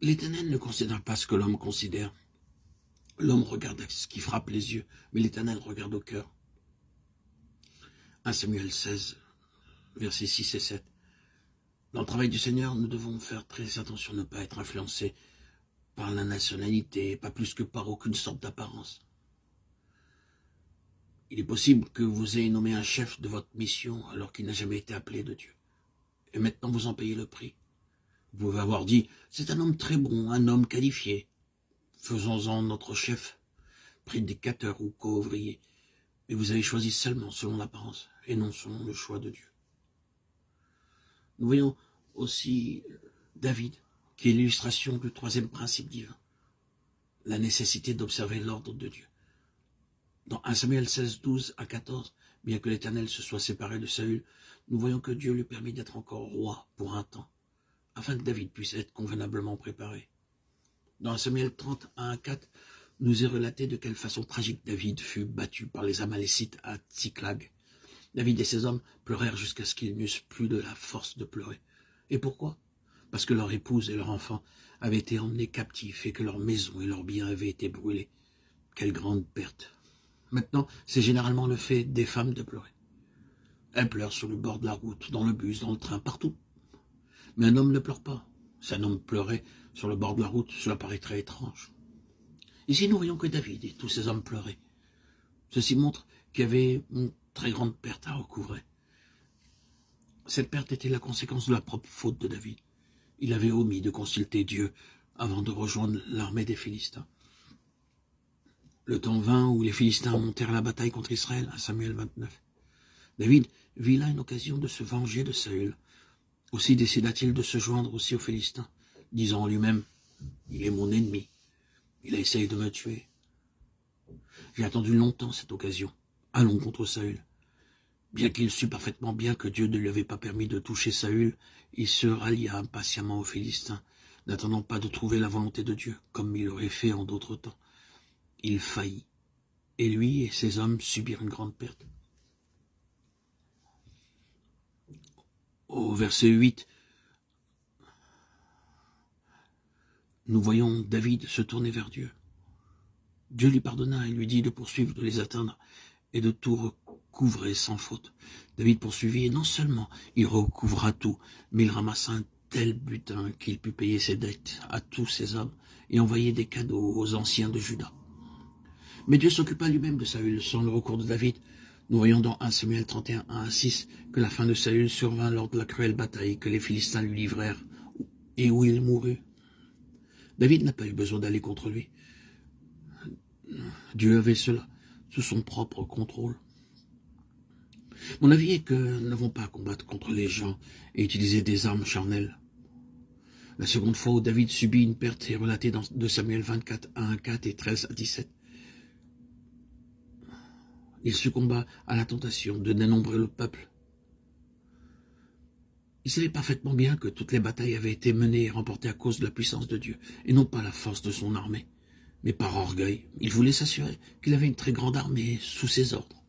L'Éternel ne considère pas ce que l'homme considère. L'homme regarde ce qui frappe les yeux, mais l'Éternel regarde au cœur. 1 Samuel 16, versets 6 et 7. Dans le travail du Seigneur, nous devons faire très attention à ne pas être influencés par la nationalité, pas plus que par aucune sorte d'apparence. Il est possible que vous ayez nommé un chef de votre mission alors qu'il n'a jamais été appelé de Dieu. Et maintenant vous en payez le prix. Vous pouvez avoir dit, c'est un homme très bon, un homme qualifié. Faisons-en notre chef, prédicateur ou co-ouvrier. Et vous avez choisi seulement selon l'apparence et non selon le choix de Dieu. Nous voyons aussi David, qui est l'illustration du troisième principe divin, la nécessité d'observer l'ordre de Dieu. Dans 1 Samuel 16, 12 à 14, bien que l'Éternel se soit séparé de Saül, nous voyons que Dieu lui permit d'être encore roi pour un temps, afin que David puisse être convenablement préparé. Dans 1 Samuel 30, 1 à 4, nous est relaté de quelle façon tragique David fut battu par les Amalécites à Tsiklag. David et ses hommes pleurèrent jusqu'à ce qu'ils n'eussent plus de la force de pleurer. Et pourquoi? Parce que leur épouse et leur enfant avaient été emmenés captifs et que leur maison et leurs biens avaient été brûlés. Quelle grande perte! Maintenant, c'est généralement le fait des femmes de pleurer. Elles pleurent sur le bord de la route, dans le bus, dans le train, partout. Mais un homme ne pleure pas. Si un homme pleurait sur le bord de la route, cela paraîtrait étrange. Ici, nous voyons que David et tous ses hommes pleuraient. Ceci montre qu'il y avait une très grande perte à recouvrer. Cette perte était la conséquence de la propre faute de David. Il avait omis de consulter Dieu avant de rejoindre l'armée des Philistins. Le temps vint où les Philistins montèrent à la bataille contre Israël, à Samuel 29. David vit là une occasion de se venger de Saül. Aussi décida-t-il de se joindre aussi aux Philistins, disant en lui-même, « Il est mon ennemi, il a essayé de me tuer. J'ai attendu longtemps cette occasion, allons contre Saül. » Bien qu'il sût parfaitement bien que Dieu ne lui avait pas permis de toucher Saül, il se rallia impatiemment aux Philistins, n'attendant pas de trouver la volonté de Dieu, comme il l'aurait fait en d'autres temps. Il faillit, et lui et ses hommes subirent une grande perte. Au verset 8, nous voyons David se tourner vers Dieu. Dieu lui pardonna et lui dit de poursuivre, de les atteindre et de tout recouvrer sans faute. David poursuivit et non seulement il recouvra tout, mais il ramassa un tel butin qu'il put payer ses dettes à tous ses hommes et envoyer des cadeaux aux anciens de Juda. Mais Dieu s'occupa lui-même de Saül sans le recours de David. Nous voyons dans 1 Samuel 31, 1 à 6 que la fin de Saül survint lors de la cruelle bataille que les Philistins lui livrèrent et où il mourut. David n'a pas eu besoin d'aller contre lui. Dieu avait cela sous son propre contrôle. Mon avis est que nous n'avons pas à combattre contre les gens et utiliser des armes charnelles. La seconde fois où David subit une perte est relatée dans 2 Samuel 24, 1 à 4 et 13 à 17. Il succomba à la tentation de dénombrer le peuple. Il savait parfaitement bien que toutes les batailles avaient été menées et remportées à cause de la puissance de Dieu, et non pas la force de son armée. Mais par orgueil, il voulait s'assurer qu'il avait une très grande armée sous ses ordres.